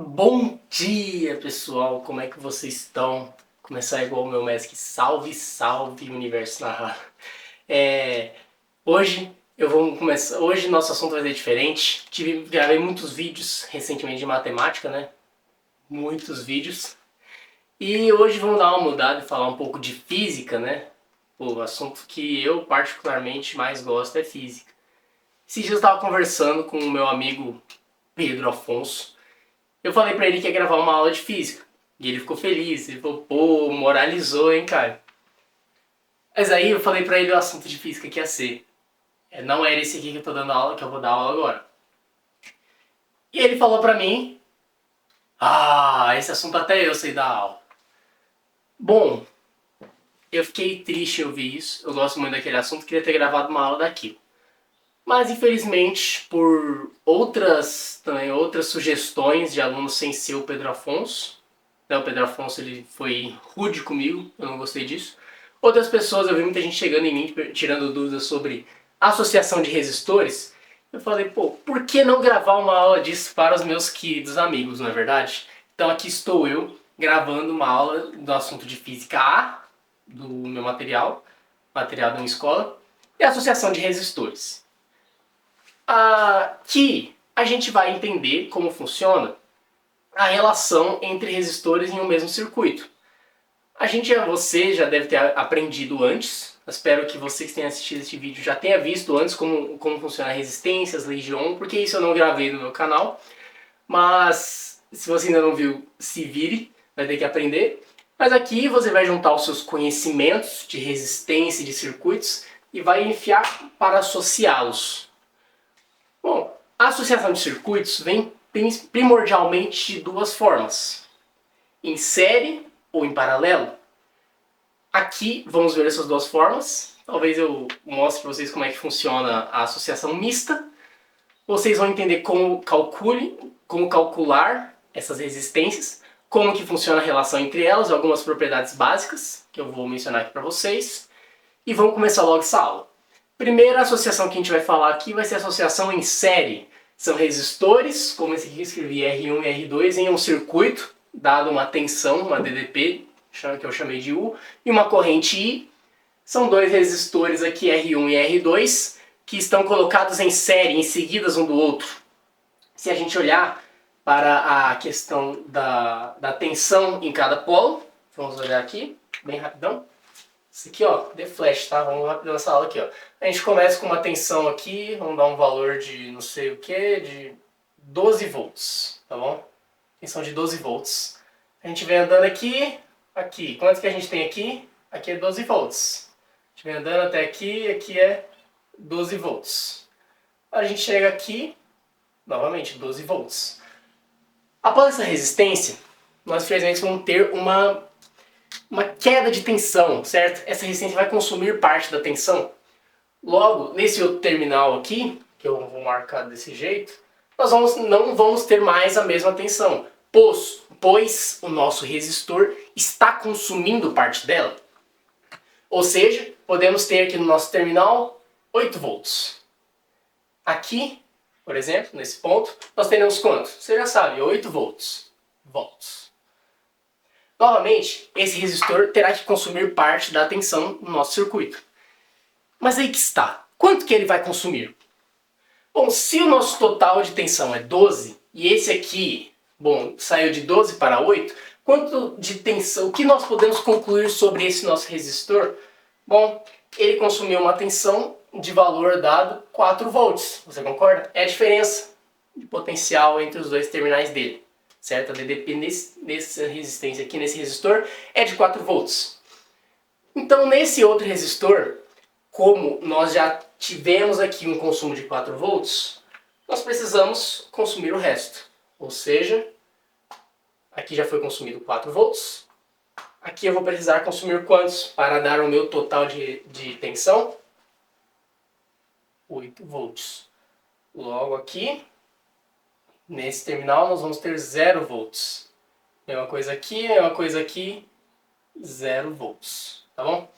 Bom dia, pessoal! Como é que vocês estão? Começar igual o meu mestre, salve, salve, universo narrado. Hoje eu vou começar. Hoje nosso assunto vai ser diferente. Gravei muitos vídeos recentemente de matemática, né? Muitos vídeos. E hoje vamos dar uma mudada e falar um pouco de física, né? O assunto que eu particularmente mais gosto é física. Esses dias eu estava conversando com o meu amigo Pedro Afonso. Eu falei pra ele que ia gravar uma aula de física. E ele ficou feliz. Ele falou, pô, moralizou, hein, cara. Mas aí eu falei pra ele o assunto de física que ia ser. Não era esse aqui que eu tô dando aula, que eu vou dar aula agora. E ele falou pra mim, esse assunto até eu sei dar aula. Bom, eu fiquei triste em ouvir isso. Eu gosto muito daquele assunto, queria ter gravado uma aula daquilo. Mas infelizmente, por outras sugestões de alunos sem ser o Pedro Afonso, né, o Pedro Afonso ele foi rude comigo, eu não gostei disso. Outras pessoas, eu vi muita gente chegando em mim, tirando dúvidas sobre associação de resistores. Eu falei, pô, por que não gravar uma aula disso para os meus queridos amigos, não é verdade? Então aqui estou eu, gravando uma aula do assunto de física A, do meu material da minha escola, e associação de resistores. Aqui a gente vai entender como funciona a relação entre resistores em um mesmo circuito. Você já deve ter aprendido antes, espero que você que tenha assistido este vídeo já tenha visto antes como funciona a resistência, as leis de Ohm, porque isso eu não gravei no meu canal, mas se você ainda não viu, se vire, vai ter que aprender. Mas aqui você vai juntar os seus conhecimentos de resistência e de circuitos e vai enfiar para associá-los. Bom, a associação de circuitos vem primordialmente de duas formas: em série ou em paralelo. Aqui vamos ver essas duas formas. Talvez eu mostre para vocês como é que funciona a associação mista. Vocês vão entender como calcular essas resistências, como que funciona a relação entre elas, algumas propriedades básicas que eu vou mencionar aqui para vocês. E vamos começar logo essa aula. Primeira associação que a gente vai falar aqui vai ser a associação em série. São resistores, como esse aqui que eu escrevi, R1 e R2, em um circuito, dado uma tensão, uma DDP, que eu chamei de U, e uma corrente I. São dois resistores aqui, R1 e R2, que estão colocados em série, em seguidas um do outro. Se a gente olhar para a questão da tensão em cada polo, vamos olhar aqui, bem rapidão. Isso aqui, ó, The Flash, tá? Vamos rapidão nessa aula aqui, ó. A gente começa com uma tensão aqui, vamos dar um valor de não sei o que, de 12 volts, tá bom? Tensão de 12 volts. A gente vem andando aqui, quanto que a gente tem aqui? Aqui é 12 volts. A gente vem andando até aqui é 12 volts. A gente chega aqui, novamente, 12 volts. Após essa resistência, nós infelizmente vamos ter uma queda de tensão, certo? Essa resistência vai consumir parte da tensão. Logo, nesse outro terminal aqui, que eu vou marcar desse jeito, nós não vamos ter mais a mesma tensão, pois o nosso resistor está consumindo parte dela. Ou seja, podemos ter aqui no nosso terminal 8 volts. Aqui, por exemplo, nesse ponto, nós teremos quanto? Você já sabe, 8 volts. Novamente, esse resistor terá que consumir parte da tensão no nosso circuito. Mas aí que está. Quanto que ele vai consumir? Bom, se o nosso total de tensão é 12, e esse aqui, bom, saiu de 12 para 8, quanto de tensão, o que nós podemos concluir sobre esse nosso resistor? Bom, ele consumiu uma tensão de valor dado 4 volts. Você concorda? É a diferença de potencial entre os dois terminais dele. Certo? A DDP nessa resistência aqui, nesse resistor, é de 4 volts. Então, nesse outro resistor, como nós já tivemos aqui um consumo de 4 volts, nós precisamos consumir o resto. Ou seja, aqui já foi consumido 4 volts. Aqui eu vou precisar consumir quantos para dar o meu total de tensão? 8 volts. Logo aqui, nesse terminal nós vamos ter 0 volts. É uma coisa aqui, 0 volts. Tá bom?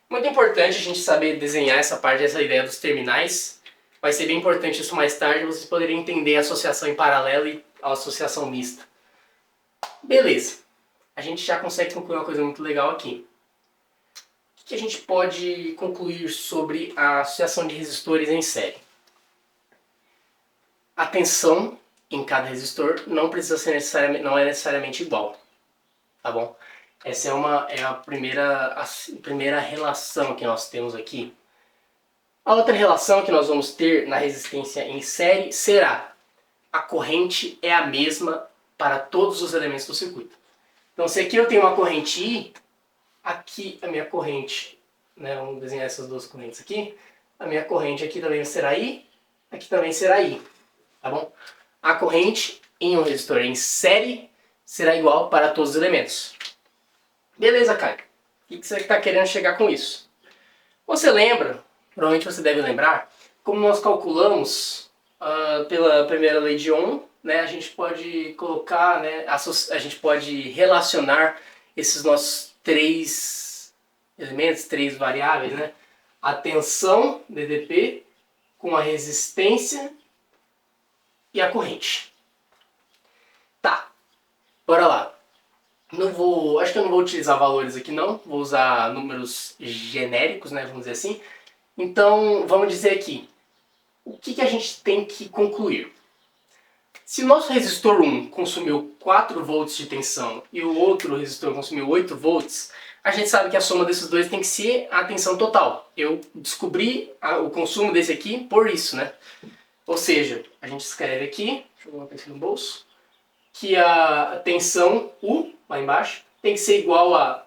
Muito importante a gente saber desenhar essa parte, essa ideia dos terminais. Vai ser bem importante isso mais tarde, vocês poderem entender a associação em paralelo e a associação mista. Beleza. A gente já consegue concluir uma coisa muito legal aqui. O que a gente pode concluir sobre a associação de resistores em série? A tensão em cada resistor não precisa ser não é necessariamente igual, tá bom? Essa é a primeira relação que nós temos aqui. A outra relação que nós vamos ter na resistência em série será: a corrente é a mesma para todos os elementos do circuito. Então, se aqui eu tenho uma corrente I, aqui a minha corrente, né, vamos desenhar essas duas correntes aqui, a minha corrente aqui também será I, aqui também será I, tá bom? A corrente em um resistor em série será igual para todos os elementos. Beleza, Caio. O que você está querendo chegar com isso? Você lembra, provavelmente você deve lembrar, como nós calculamos pela primeira lei de Ohm, né, a gente pode colocar, né, a gente pode relacionar esses nossos três elementos, três variáveis, né, a tensão, DDP, com a resistência e a corrente. Tá, bora lá. Acho que eu não vou utilizar valores aqui não, vou usar números genéricos, né, vamos dizer assim. Então, vamos dizer aqui, o que a gente tem que concluir? Se o nosso resistor 1 consumiu 4 volts de tensão e o outro resistor consumiu 8 volts, a gente sabe que a soma desses dois tem que ser a tensão total. Eu descobri o consumo desse aqui por isso, né? Ou seja, a gente escreve aqui, deixa eu colocar aqui no bolso, que a tensão U, lá embaixo, tem que ser igual a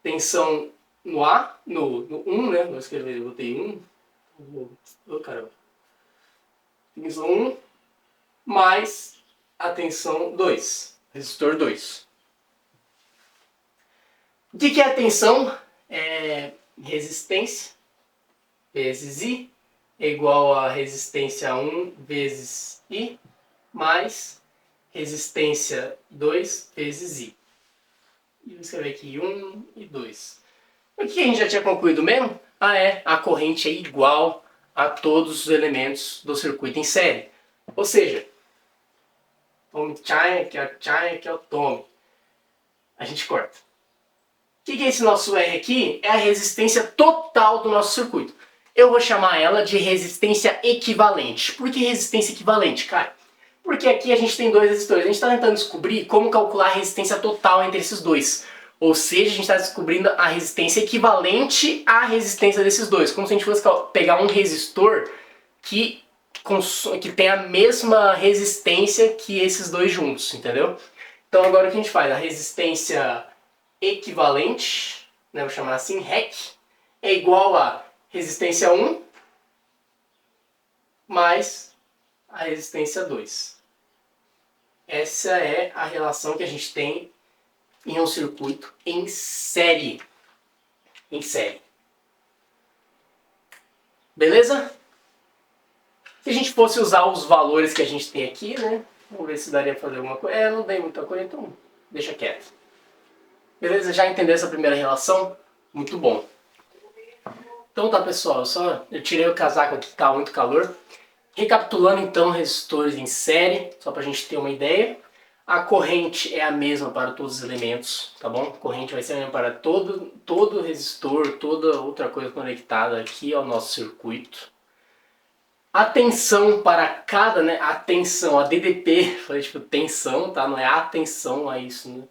tensão no A, no 1, né? Vou escrever, eu botei 1. Oh, caramba. Tensão 1 mais a tensão 2, resistor 2. O que é a tensão? É resistência vezes I é igual a resistência 1 vezes I mais resistência 2 vezes I. E vou escrever aqui 1 e 2. O que a gente já tinha concluído mesmo? A corrente é igual a todos os elementos do circuito em série. Ou seja, tome chime, que é o tome. A gente corta. O que é esse nosso R aqui? É a resistência total do nosso circuito. Eu vou chamar ela de resistência equivalente. Por que resistência equivalente, cara? Porque aqui a gente tem dois resistores. A gente está tentando descobrir como calcular a resistência total entre esses dois. Ou seja, a gente está descobrindo a resistência equivalente à resistência desses dois. Como se a gente fosse pegar um resistor que tem a mesma resistência que esses dois juntos, entendeu? Então agora o que a gente faz? A resistência equivalente, né, vou chamar assim, REC, é igual a resistência 1 mais a resistência 2. Essa é a relação que a gente tem em um circuito em série. Em série. Beleza? Se a gente fosse usar os valores que a gente tem aqui, né? Vamos ver se daria para fazer alguma coisa. Não dei muita coisa, então deixa quieto. Beleza? Já entendeu essa primeira relação? Muito bom. Então tá, pessoal, eu tirei o casaco aqui que tá muito calor. Recapitulando então resistores em série, só para a gente ter uma ideia. A corrente é a mesma para todos os elementos, tá bom? A corrente vai ser a mesma para todo resistor, toda outra coisa conectada aqui ao nosso circuito. A tensão para cada, né? A tensão, a DDP, falei tipo tensão, tá? Não é a tensão, é isso, né?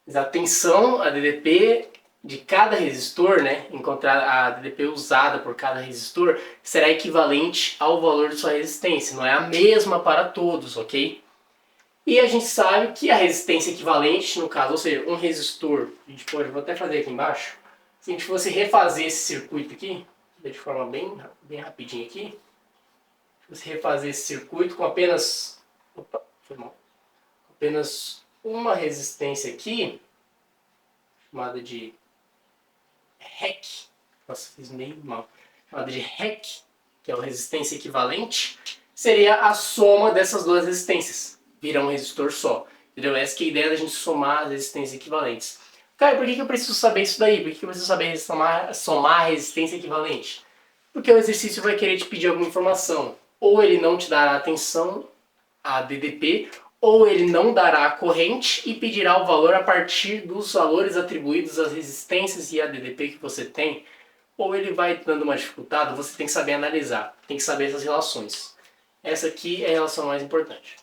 Mas a tensão, a DDP de cada resistor, né? Encontrar a DDP usada por cada resistor será equivalente ao valor de sua resistência. Não é a mesma para todos, ok? E a gente sabe que a resistência equivalente, no caso, ou seja, um resistor, vou até fazer aqui embaixo, se a gente fosse refazer esse circuito aqui, de forma bem rapidinho aqui, se você refazer esse circuito com apenas uma resistência aqui, chamada de REC, nossa, fiz meio mal, chamada de REC, que é a resistência equivalente, seria a soma dessas duas resistências, vira um resistor só. Entendeu? Essa que é a ideia da gente somar as resistências equivalentes. Cara, por que eu preciso saber isso daí? Por que eu preciso saber somar a resistência equivalente? Porque o exercício vai querer te pedir alguma informação. Ou ele não te dará atenção a DDP, ou ele não dará a corrente e pedirá o valor a partir dos valores atribuídos às resistências e ADDP que você tem, ou ele vai dando uma dificuldade, você tem que saber analisar, tem que saber essas relações. Essa aqui é a relação mais importante.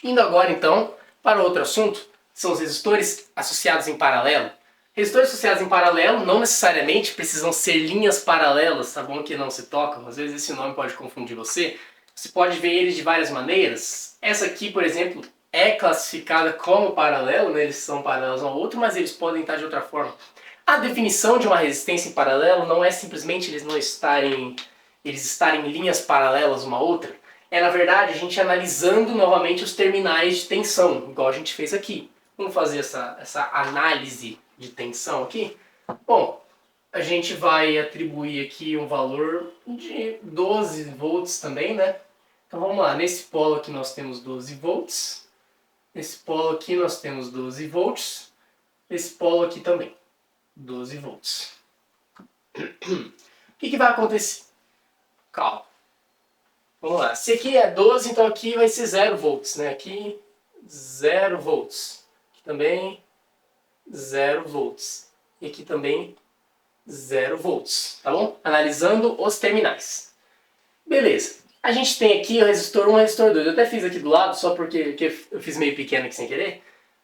Indo agora então para outro assunto, são os resistores associados em paralelo. Resistores associados em paralelo não necessariamente precisam ser linhas paralelas, tá bom? Que não se tocam, às vezes esse nome pode confundir você. Você pode ver eles de várias maneiras. Essa aqui, por exemplo, é classificada como paralelo, né? Eles são paralelos um ao outro, mas eles podem estar de outra forma. A definição de uma resistência em paralelo não é simplesmente eles estarem em linhas paralelas uma à outra. É, na verdade, a gente analisando novamente os terminais de tensão, igual a gente fez aqui. Vamos fazer essa análise de tensão aqui? Bom, a gente vai atribuir aqui um valor de 12 volts também, né? Então vamos lá, nesse polo aqui nós temos 12 volts, nesse polo aqui nós temos 12 volts, nesse polo aqui também, 12 volts. O que vai acontecer? Calma. Vamos lá, se aqui é 12, então aqui vai ser 0 volts, né? Aqui 0 volts, aqui também 0 volts, e aqui também 0 volts, tá bom? Analisando os terminais. Beleza. A gente tem aqui o resistor 1 e o resistor 2. Eu até fiz aqui do lado, só porque eu fiz meio pequeno aqui sem querer.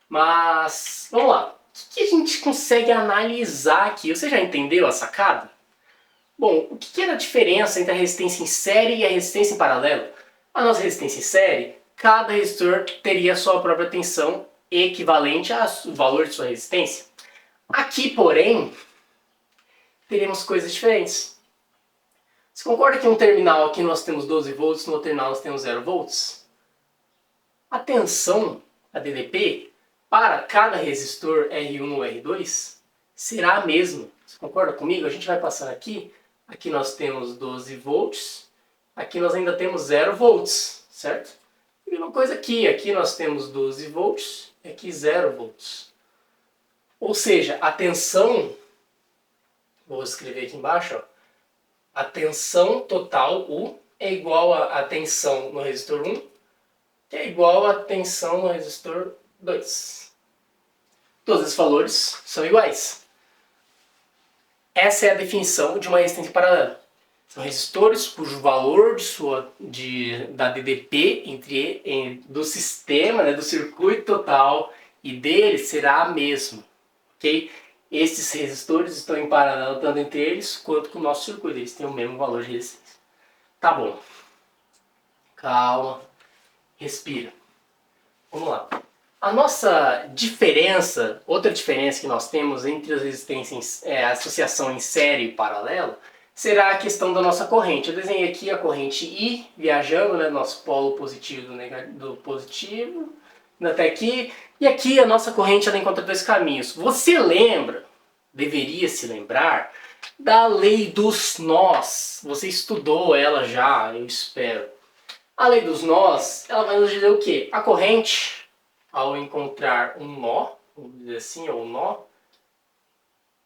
Mas, vamos lá. O que a gente consegue analisar aqui? Você já entendeu a sacada? Bom, o que era a diferença entre a resistência em série e a resistência em paralelo? A nossa resistência em série, cada resistor teria a sua própria tensão equivalente ao valor de sua resistência. Aqui, porém, teremos coisas diferentes. Você concorda que em um terminal aqui nós temos 12 volts, no outro terminal nós temos 0 volts? A tensão, a DDP, para cada resistor R1 ou R2 será a mesma. Você concorda comigo? A gente vai passando aqui. Aqui nós temos 12 volts. Aqui nós ainda temos 0 volts, certo? E mesma coisa aqui. Aqui nós temos 12 volts e aqui 0 volts. Ou seja, a tensão, vou escrever aqui embaixo, ó, a tensão total U é igual à tensão no resistor 1, que é igual à tensão no resistor 2. Todos esses valores são iguais. Essa é a definição de uma resistência paralela. São resistores cujo valor da DDP do sistema, né, do circuito total e dele será a mesma. Okay? Esses resistores estão em paralelo tanto entre eles quanto com o nosso circuito. Eles têm o mesmo valor de resistência. Tá bom. Calma. Respira. Vamos lá. A nossa diferença, outra diferença que nós temos entre as resistências, a associação em série e paralelo, será a questão da nossa corrente. Eu desenhei aqui a corrente I viajando, né, nosso polo positivo do positivo, até aqui. E aqui a nossa corrente ela encontra dois caminhos. Você lembra, deveria se lembrar, da lei dos nós. Você estudou ela já, eu espero. A lei dos nós, ela vai nos dizer o quê? A corrente, ao encontrar um nó, vamos dizer assim, ou um nó,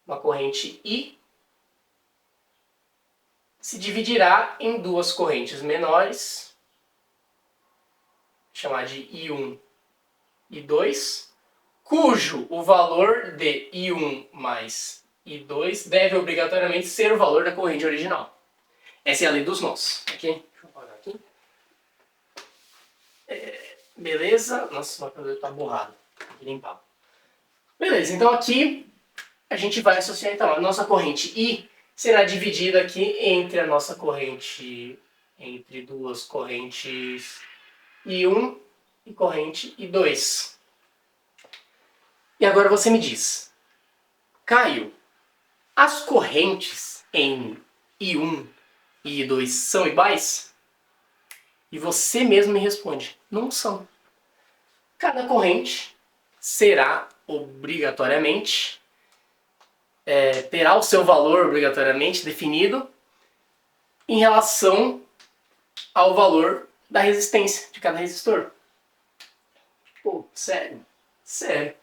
uma corrente I, se dividirá em duas correntes menores, chamar de I1 e I2, cujo o valor de I1 mais I2 deve obrigatoriamente ser o valor da corrente original. Essa é a lei dos nós. Aqui, deixa eu apagar aqui. Beleza? Nossa, o marcador está borrado. Tem que limpar. Beleza, então aqui a gente vai associar então a nossa corrente I será dividida aqui entre a nossa corrente, entre duas correntes I1 e corrente I2. E agora você me diz, Caio, as correntes em I1 e I2 são iguais? E você mesmo me responde, não são. Cada corrente será obrigatoriamente, terá o seu valor obrigatoriamente definido em relação ao valor da resistência de cada resistor. Pô, sério? Sério.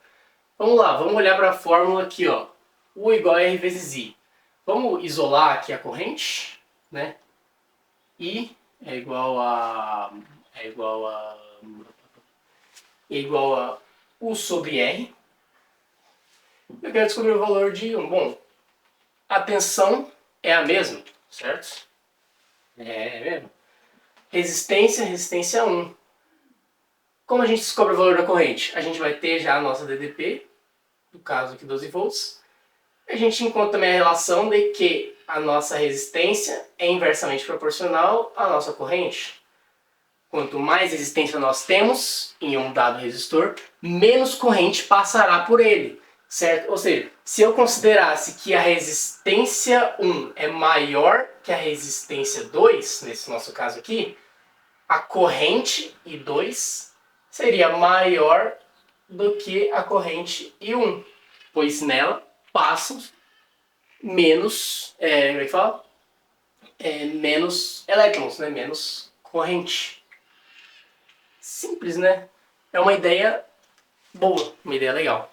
Vamos lá, vamos olhar para a fórmula aqui, ó. U igual a R vezes I. Vamos isolar aqui a corrente, né? I é igual a é igual a U sobre R. Eu quero descobrir o valor de 1. Bom, a tensão é a mesma, certo? É mesmo. Resistência 1. Como a gente descobre o valor da corrente? A gente vai ter já a nossa DDP, no caso aqui 12 volts. A gente encontra também a relação de que a nossa resistência é inversamente proporcional à nossa corrente. Quanto mais resistência nós temos em um dado resistor, menos corrente passará por ele, certo? Ou seja, se eu considerasse que a resistência 1 é maior que a resistência 2, nesse nosso caso aqui, a corrente I2 seria maior do que a corrente I1, pois nela passam menos, como é que fala? Menos elétrons, né? Menos corrente. Simples, né? É uma ideia boa, uma ideia legal.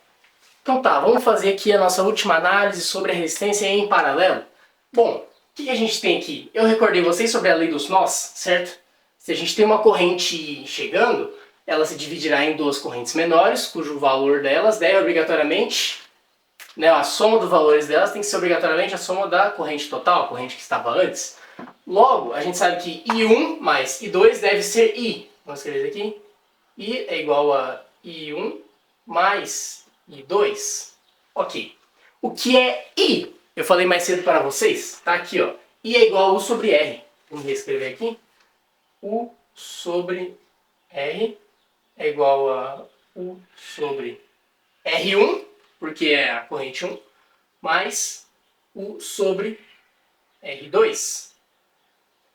Então tá, vamos fazer aqui a nossa última análise sobre a resistência em paralelo. Bom, o que a gente tem aqui? Eu recordei vocês sobre a lei dos nós, certo? Se a gente tem uma corrente chegando, ela se dividirá em duas correntes menores, cujo valor delas deve obrigatoriamente, né, a soma dos valores delas tem que ser obrigatoriamente a soma da corrente total, a corrente que estava antes. Logo, a gente sabe que I1 mais I2 deve ser I. Vamos escrever isso aqui. I é igual a I1 mais I2. Ok. O que é I? Eu falei mais cedo para vocês. Tá aqui, ó. I é igual a U sobre R. Vamos reescrever aqui. U sobre R é igual a U sobre R1, porque é a corrente 1, mais U sobre R2.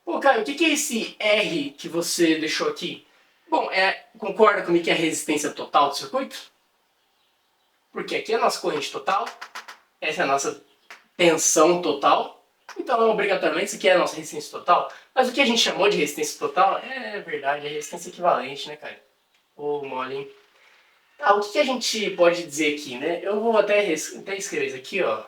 Pô, Caio, o que é esse R que você deixou aqui? Bom, concorda comigo que é a resistência total do circuito? Porque aqui é a nossa corrente total, essa é a nossa tensão total, então obrigatoriamente isso aqui é a nossa resistência total. Mas o que a gente chamou de resistência total é verdade, é resistência equivalente, né, cara? Ô, mole, hein? O que a gente pode dizer aqui, né? Eu vou até escrever isso aqui, ó.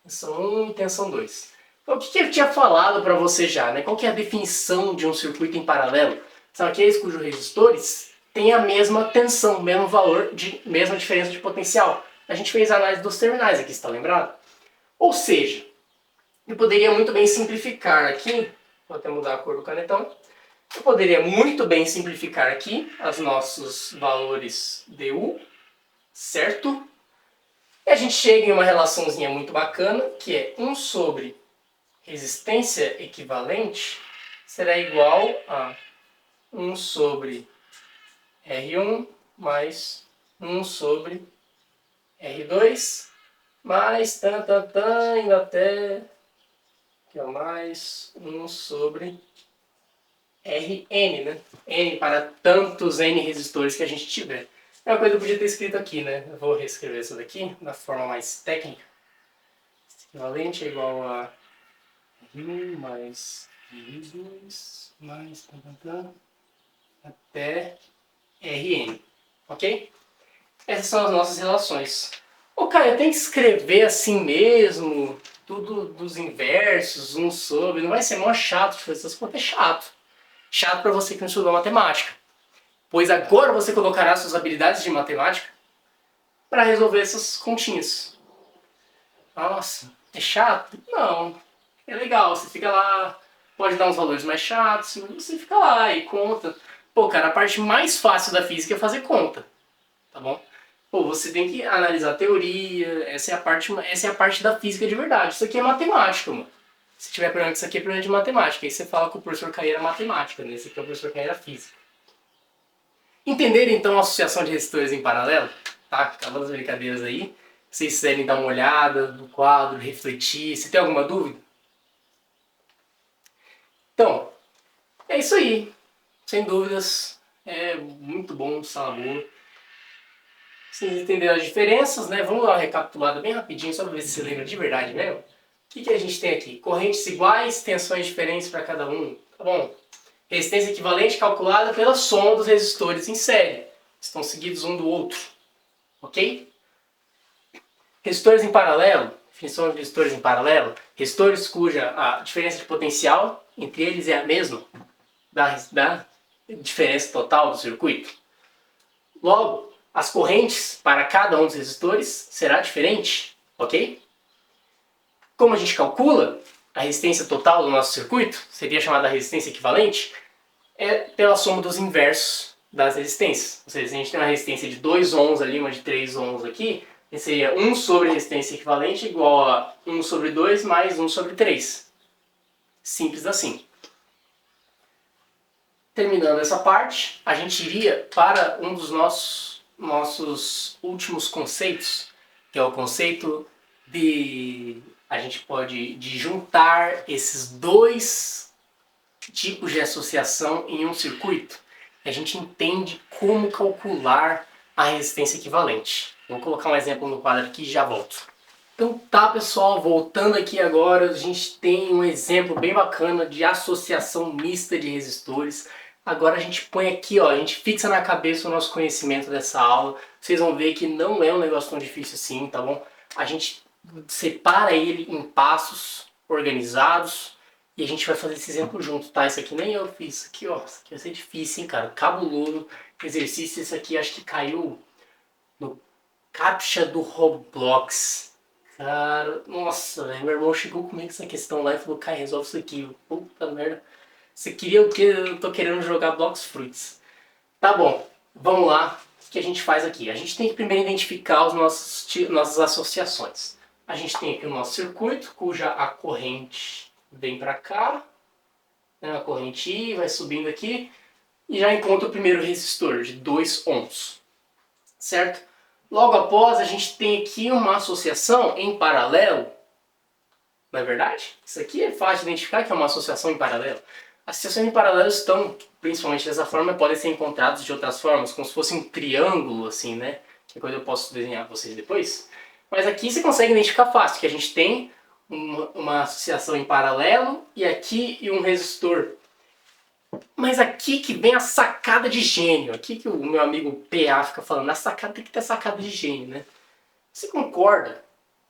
Tensão 1 e tensão 2. Então, o que eu tinha falado para você já, né? Qual que é a definição de um circuito em paralelo? São aqueles cujos resistores têm a mesma tensão, mesmo valor, mesma diferença de potencial. A gente fez a análise dos terminais aqui, está lembrado? Ou seja, eu poderia muito bem simplificar aqui, vou até mudar a cor do canetão, eu poderia muito bem simplificar aqui os nossos valores du, certo? E a gente chega em uma relaçãozinha muito bacana, que é 1 sobre resistência equivalente será igual a 1 sobre R1 mais 1 sobre R2 mais indo até que é mais 1 sobre Rn, né? N para tantos N resistores que a gente tiver. É uma coisa que eu podia ter escrito aqui, né? Eu vou reescrever isso daqui da forma mais técnica. Equivalente é igual a R1 mais R2 mais até Rn. Ok? Essas são as nossas relações. Ô, Caio, eu tenho que escrever assim mesmo, tudo dos inversos, um sobre. Não vai ser mó chato de fazer essas contas? É chato. Chato para você que não estudou matemática. Pois agora você colocará suas habilidades de matemática para resolver essas continhas. Nossa, é chato? Não. É legal, você fica lá, pode dar uns valores mais chatos, você fica lá e conta. Pô, cara, a parte mais fácil da física é fazer conta, tá bom? Pô, você tem que analisar a teoria, essa é a parte da física de verdade. Isso aqui é matemática, mano. Se tiver problema com isso aqui, é problema de matemática. Aí você fala com o professor Caeira matemática, né? Esse aqui é o professor Caeira física. Entenderam então a associação de resistores em paralelo? Tá? Acabando as brincadeiras aí. Se vocês quiserem dar uma olhada no quadro, refletir, se tem alguma dúvida? Então, é isso aí. Sem dúvidas, é muito bom, Salomão. Vocês entenderam as diferenças, né? Vamos dar uma recapitulada bem rapidinho, só para ver se você lembra de verdade mesmo. O que a gente tem aqui? Correntes iguais, tensões diferentes para cada um. Tá bom? Resistência equivalente calculada pela soma dos resistores em série. Estão seguidos um do outro. Ok? Resistores em paralelo. Definição de resistores em paralelo. Resistores cuja a diferença de potencial entre eles é a mesma da diferença total do circuito. Logo, as correntes para cada um dos resistores será diferente, ok? Como a gente calcula a resistência total do nosso circuito, seria chamada resistência equivalente, é pela soma dos inversos das resistências. Ou seja, se a gente tem uma resistência de 2 ohms ali, uma de 3 ohms aqui, seria 1 sobre resistência equivalente igual a 1 sobre 2 mais 1 sobre 3. Simples assim. Terminando essa parte, a gente iria para um dos nossos últimos conceitos, que é o conceito de de juntar esses dois tipos de associação em um circuito. A gente entende como calcular a resistência equivalente. Vou colocar um exemplo no quadro aqui e já volto. Então tá, pessoal, voltando aqui agora, a gente tem um exemplo bem bacana de associação mista de resistores. Agora a gente põe aqui, ó, a gente fixa na cabeça o nosso conhecimento dessa aula. Vocês vão ver que não é um negócio tão difícil assim, tá bom? A gente separa ele em passos organizados e a gente vai fazer esse exemplo junto, tá? Isso aqui nem eu fiz, isso aqui, ó, isso aqui vai ser difícil, hein, cara? Cabuloso exercício, esse aqui acho que caiu no CAPTCHA do Roblox. Cara, nossa, velho, meu irmão chegou comigo essa questão lá e falou, Kai, resolve isso aqui. Puta merda. Você queria o que? Eu tô querendo jogar Blox Fruits. Tá bom, vamos lá. O que a gente faz aqui? A gente tem que primeiro identificar nossas associações. A gente tem aqui o nosso circuito, cuja a corrente vem pra cá. Né, a corrente I vai subindo aqui. E já encontra o primeiro resistor, de 2 ohms. Certo? Logo após, a gente tem aqui uma associação em paralelo. Não é verdade? Isso aqui é fácil de identificar que é uma associação em paralelo. As associações em paralelo estão, principalmente dessa forma, podem ser encontradas de outras formas, como se fosse um triângulo, assim, né? Que coisa eu posso desenhar para vocês depois. Mas aqui você consegue identificar fácil, que a gente tem uma associação em paralelo e aqui um resistor. Mas aqui que vem a sacada de gênio. Aqui que o meu amigo PA fica falando, a sacada tem que ter sacada de gênio, né? Você concorda?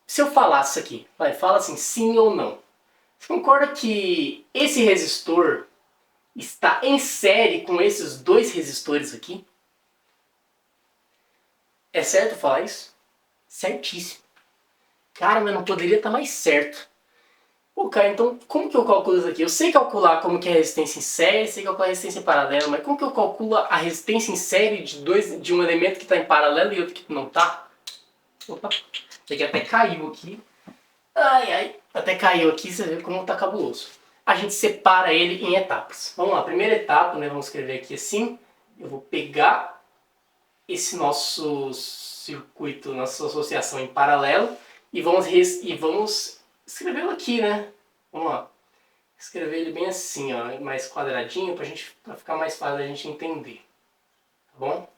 Se eu falasse isso aqui, fala assim, sim ou não. Você concorda que esse resistor está em série com esses dois resistores aqui? É certo falar isso? Certíssimo. Cara, mas não poderia estar mais certo. Pô, cara, então como que eu calculo isso aqui? Eu sei calcular como que é a resistência em série, sei calcular a resistência em paralelo, mas como que eu calculo a resistência em série de um elemento que está em paralelo e outro que não está? Opa, isso aqui até caiu aqui. Ai, ai, até caiu aqui, você vê como está cabuloso. A gente separa ele em etapas. Vamos lá, primeira etapa, né, vamos escrever aqui assim. Eu vou pegar esse nosso circuito, nossa associação em paralelo e vamos escrevê-lo aqui, né? Vamos lá. Escrever ele bem assim, ó, mais quadradinho, para ficar mais fácil a gente entender. Tá bom?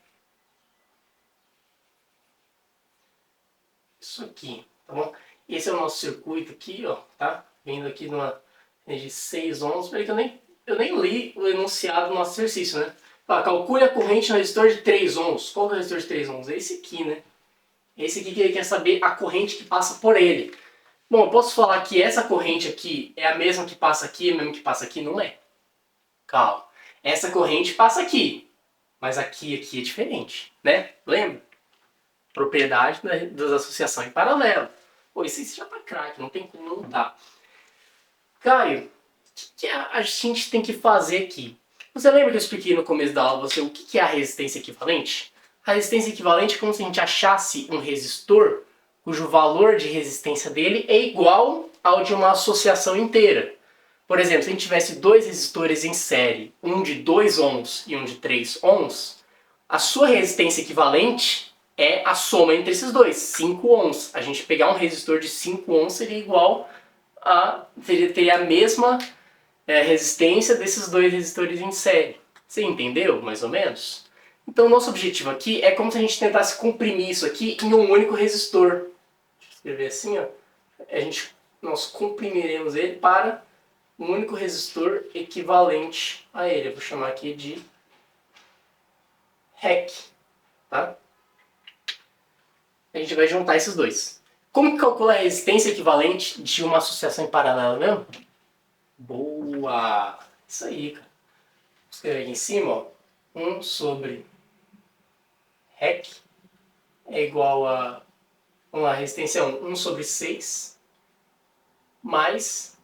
Isso aqui, tá bom? Esse é o nosso circuito aqui, ó, tá? Vindo aqui numa de 6 ohms. Peraí que eu nem li o enunciado do nosso exercício, né? Ah, calcule a corrente no resistor de 3 ohms. Qual é o resistor de 3 ohms? É esse aqui, né? Esse aqui que ele quer saber a corrente que passa por ele. Bom, eu posso falar que essa corrente aqui é a mesma que passa aqui, a mesma que passa aqui? Não é. Calma. Essa corrente passa aqui, mas aqui é diferente, né? Lembra? Propriedade das associações em paralelo. Pô, isso já tá craque, não tem como não tá. Caio, o que a gente tem que fazer aqui? Você lembra que eu expliquei no começo da aula o que é a resistência equivalente? A resistência equivalente é como se a gente achasse um resistor cujo valor de resistência dele é igual ao de uma associação inteira. Por exemplo, se a gente tivesse dois resistores em série, um de 2 ohms e um de 3 ohms, a sua resistência equivalente é a soma entre esses dois, 5 ohms. A gente pegar um resistor de 5 ohms seria igual teria a mesma resistência desses dois resistores em série. Você entendeu, mais ou menos? Então, nosso objetivo aqui é como se a gente tentasse comprimir isso aqui em um único resistor. Deixa eu escrever assim, ó. Nós comprimiremos ele para um único resistor equivalente a ele. Eu vou chamar aqui de REC. Tá? A gente vai juntar esses dois. Como que calcula a resistência equivalente de uma associação em paralelo mesmo? Boa! Isso aí, cara. Vou escrever aqui em cima, ó. 1 sobre REC é igual a, vamos lá, resistência 1 sobre 6 mais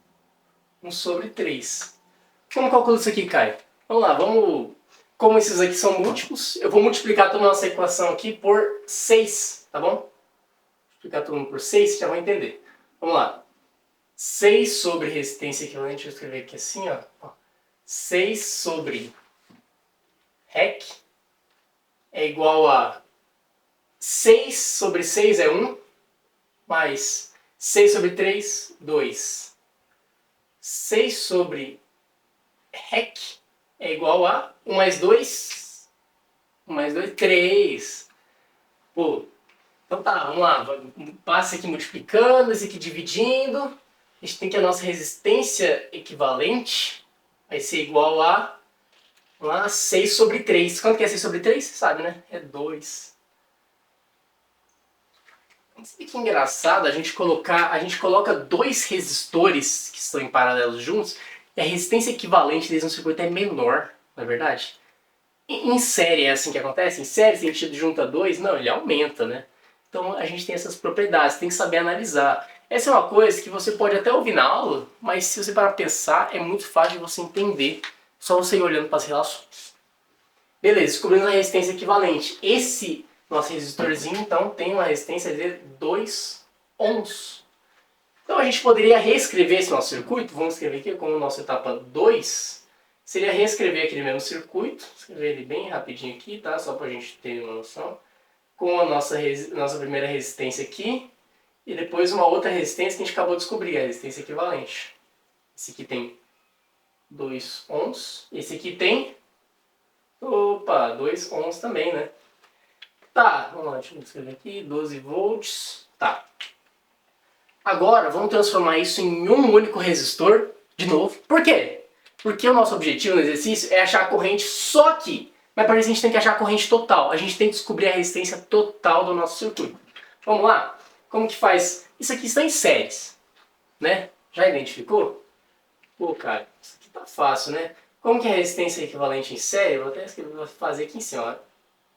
1 sobre 3. Como calculo isso aqui, Caio? Vamos lá, como esses aqui são múltiplos, eu vou multiplicar toda a nossa equação aqui por 6, tá bom? Multiplicar todo mundo por 6, vocês já vão entender. Vamos lá. 6 sobre resistência equivalente, vou escrever aqui assim, ó. 6 sobre REC é igual a 6 sobre 6 é 1, mais 6 sobre 3, 2. 6 sobre REC é igual a 1 mais 2, 1 mais 2, 3. Pô, então tá, vamos lá. Passa aqui multiplicando, esse aqui dividindo. A gente tem que a nossa resistência equivalente vai ser igual a, lá, 6 sobre 3. Quanto que é 6 sobre 3? Você sabe, né? É 2. Sabe que engraçado a gente coloca dois resistores que estão em paralelo juntos e a resistência equivalente deles no circuito é menor, não é verdade? Em série é assim que acontece? Em série, se a gente junta dois, não, ele aumenta, né? Então a gente tem essas propriedades, tem que saber analisar. Essa é uma coisa que você pode até ouvir na aula, mas se você parar para pensar, é muito fácil de você entender, só você ir olhando para as relações. Beleza, descobrimos a resistência equivalente. Esse nosso resistorzinho, então, tem uma resistência de 2 ohms. Então a gente poderia reescrever esse nosso circuito, vamos escrever aqui como nossa etapa 2, seria reescrever aquele mesmo circuito, escrever ele bem rapidinho aqui, tá? Só para a gente ter uma noção. Com a nossa primeira resistência aqui, e depois uma outra resistência que a gente acabou de descobrir, a resistência equivalente. Esse aqui tem 2 ohms, esse aqui tem, 2 ohms também, né? Tá, vamos lá, deixa eu escrever aqui, 12 volts, tá. Agora, vamos transformar isso em um único resistor, de novo. Por quê? Porque o nosso objetivo no exercício é achar a corrente só aqui. Mas para isso a gente tem que achar a corrente total. A gente tem que descobrir a resistência total do nosso circuito. Vamos lá? Como que faz? Isso aqui está em séries, né? Já identificou? Pô, cara, isso aqui tá fácil, né? Como que é a resistência equivalente em série? Eu vou até escrever, vou fazer aqui em cima.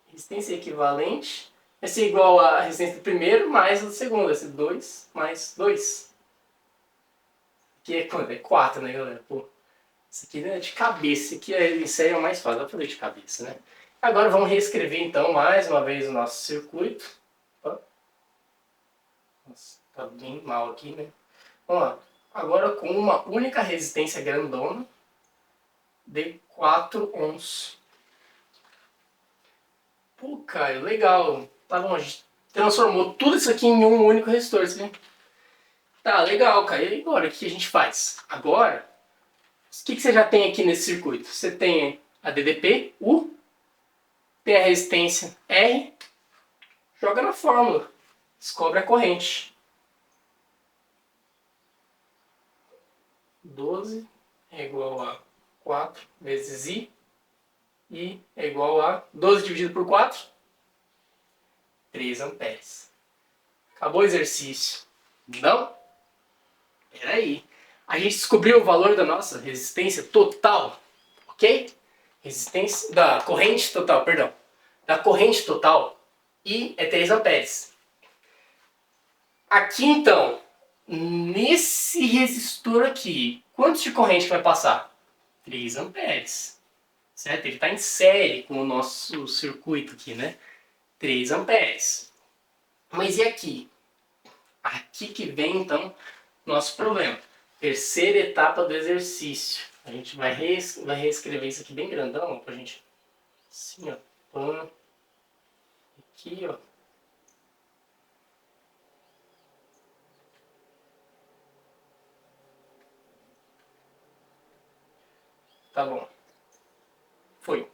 Resistência equivalente vai ser igual à resistência do primeiro mais a do segundo. Vai ser 2 mais 2. Aqui é quanto? É 4, né, galera? Pô, isso aqui é de cabeça. Isso aqui em série é o mais fácil. Dá pra fazer de cabeça, né? Agora vamos reescrever, então, mais uma vez o nosso circuito. Opa. Nossa, tá bem mal aqui, né? Vamos lá. Agora com uma única resistência grandona de 4 ohms. Pô, Caio, legal. Tá bom, a gente transformou tudo isso aqui em um único resistor, assim. Tá, legal, Caio. E agora, o que a gente faz? Agora, o que você já tem aqui nesse circuito? Você tem a DDP, U, tem a resistência R, joga na fórmula, descobre a corrente. 12 é igual a 4 vezes I é igual a 12 dividido por 4, 3 amperes. Acabou o exercício. Não? Peraí. A gente descobriu o valor da nossa resistência total, ok? Resistência da corrente total, perdão. Da corrente total, I é 3 amperes. Aqui então, nesse resistor aqui, quantos de corrente vai passar? 3 amperes. Certo? Ele está em série com o nosso circuito aqui, né? 3 amperes. Mas e aqui? Aqui que vem então nosso problema. Terceira etapa do exercício. A gente vai reescrever isso aqui bem grandão pra gente. Assim, ó. Pã. Aqui, ó. Tá bom. Foi.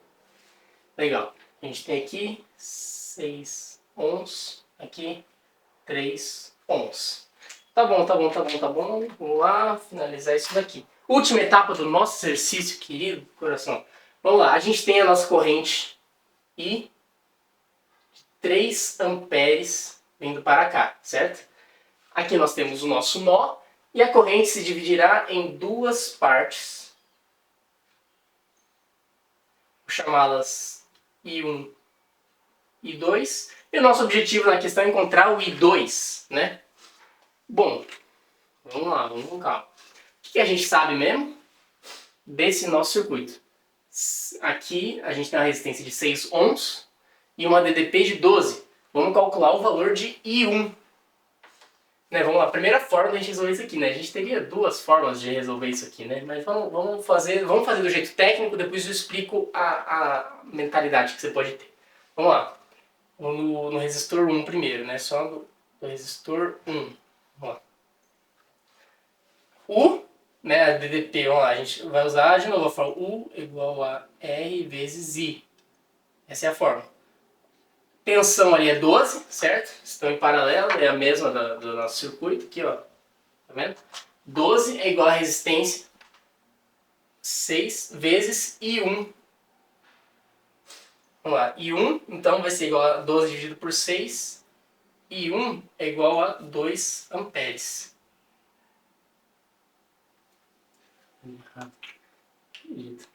Legal. A gente tem aqui 6 ohms. Aqui 3 ohms. Tá bom, tá bom, tá bom, tá bom. Vamos lá, finalizar isso daqui. Última etapa do nosso exercício, querido coração. Vamos lá, a gente tem a nossa corrente I, 3 amperes vindo para cá, certo? Aqui nós temos o nosso nó e a corrente se dividirá em duas partes. Vou chamá-las I1 I2. E o nosso objetivo na questão é encontrar o I2, né? Bom, vamos lá, vamos com calma. O que a gente sabe mesmo desse nosso circuito? Aqui a gente tem uma resistência de 6 ohms e uma DDP de 12. Vamos calcular o valor de I1. Né, vamos lá, a primeira forma de a gente resolver isso aqui, né? A gente teria duas formas de resolver isso aqui, né? Mas vamos fazer do jeito técnico, depois eu explico a mentalidade que você pode ter. Vamos lá. No resistor 1 primeiro, né? Só do resistor 1. Vamos lá. U, né? A DDP, vamos lá, a gente vai usar de novo a fórmula U igual a R vezes I. Essa é a fórmula. Tensão ali é 12, certo? Estão em paralelo, é a mesma do nosso circuito aqui, ó. Tá vendo? 12 é igual a resistência 6 vezes I1. Vamos lá, I1 então vai ser igual a 12 dividido por 6. I1 é igual a 2 amperes. Acredito.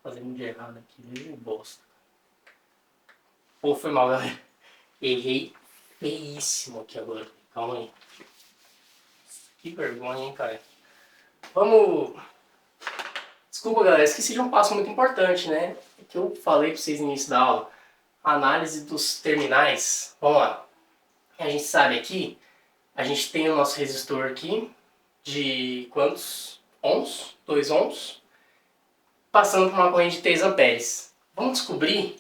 Fazendo de errado aqui, meio bosta. Pô, foi mal, galera. Errei feíssimo aqui agora. Calma aí. Que vergonha, hein, cara. Vamos... Desculpa, galera. Esqueci de um passo muito importante, né? Que eu falei pra vocês no início da aula. Análise dos terminais. Vamos lá. A gente sabe aqui, a gente tem o nosso resistor aqui de quantos ohms? 2 ohms. Passando por uma corrente de 3 amperes. Vamos descobrir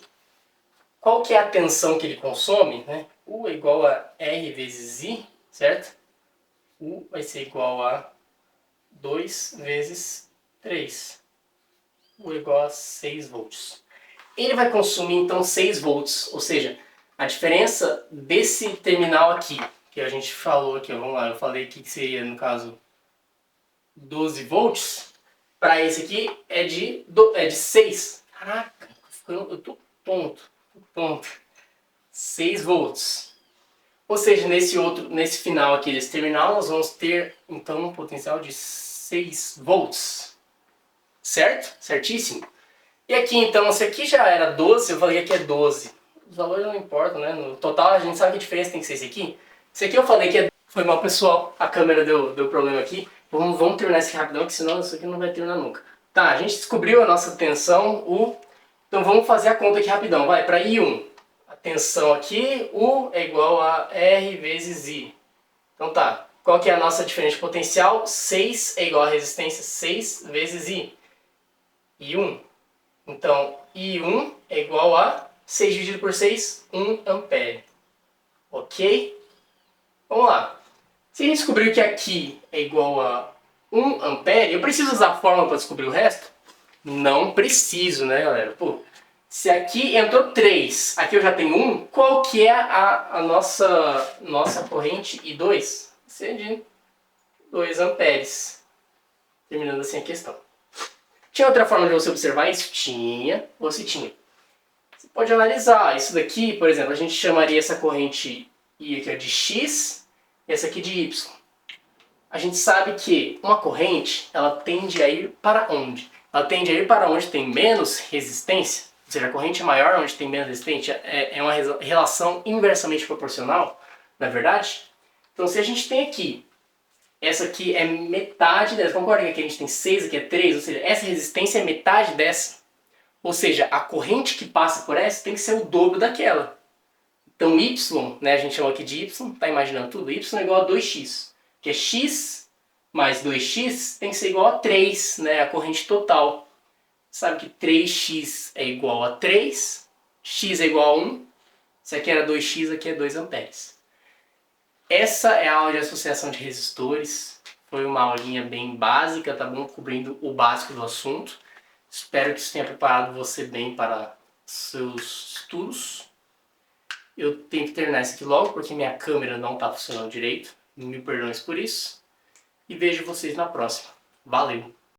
qual que é a tensão que ele consome, né? U é igual a R vezes I, certo? U vai ser igual a 2 vezes 3. U é igual a 6 volts. Ele vai consumir então 6 volts, ou seja, a diferença desse terminal aqui, que a gente falou aqui, ó, vamos lá, eu falei aqui que seria, no caso, 12 volts, para esse aqui é de 6. Caraca, eu tô tonto. 6 volts. Ou seja, nesse final aqui desse terminal, nós vamos ter então um potencial de 6 volts. Certo? Certíssimo? E aqui então, se aqui já era 12, eu falei que aqui é 12. Os valores não importam, né? No total a gente sabe que a diferença tem que ser esse aqui. Esse aqui eu falei que é... Foi mal, pessoal. A câmera deu problema aqui. Vamos terminar esse rapidão, que senão isso aqui não vai terminar nunca. Tá, a gente descobriu a nossa tensão, U. Então vamos fazer a conta aqui rapidão. Vai, para I1. A tensão aqui, U é igual a R vezes I. Então tá. Qual que é a nossa diferença de potencial? 6 é igual a resistência 6 vezes I. I1. Então, I1 é igual a 6 dividido por 6, 1 ampere. Ok? Vamos lá. Se a gente descobriu que aqui é igual a 1 ampere, eu preciso usar a fórmula para descobrir o resto? Não preciso, né, galera? Pô, se aqui entrou 3, aqui eu já tenho 1, qual que é a nossa corrente I2? Vai ser de 2 amperes. Terminando assim a questão. Tinha outra forma de você observar isso? Tinha, você tinha. Você pode analisar isso daqui, por exemplo, a gente chamaria essa corrente I aqui de X e essa aqui de Y. A gente sabe que uma corrente, ela tende a ir para onde? Ela tende a ir para onde tem menos resistência, ou seja, a corrente é maior onde tem menos resistência, é uma relação inversamente proporcional, não é verdade? Então se a gente tem aqui, essa aqui é metade dessa, concorda que aqui a gente tem 6, aqui é 3, ou seja, essa resistência é metade dessa. Ou seja, a corrente que passa por essa tem que ser o dobro daquela. Então Y, né, a gente chama aqui de Y, tá imaginando tudo? Y é igual a 2x, que é x mais 2x tem que ser igual a 3, né, a corrente total. Sabe que 3x é igual a 3, x é igual a 1, se aqui era 2x, aqui é 2 amperes. Essa é a aula de associação de resistores. Foi uma aulinha bem básica, tá bom? Cobrindo o básico do assunto. Espero que isso tenha preparado você bem para seus estudos. Eu tenho que terminar isso aqui logo, porque minha câmera não está funcionando direito. Me perdoem por isso. E vejo vocês na próxima. Valeu!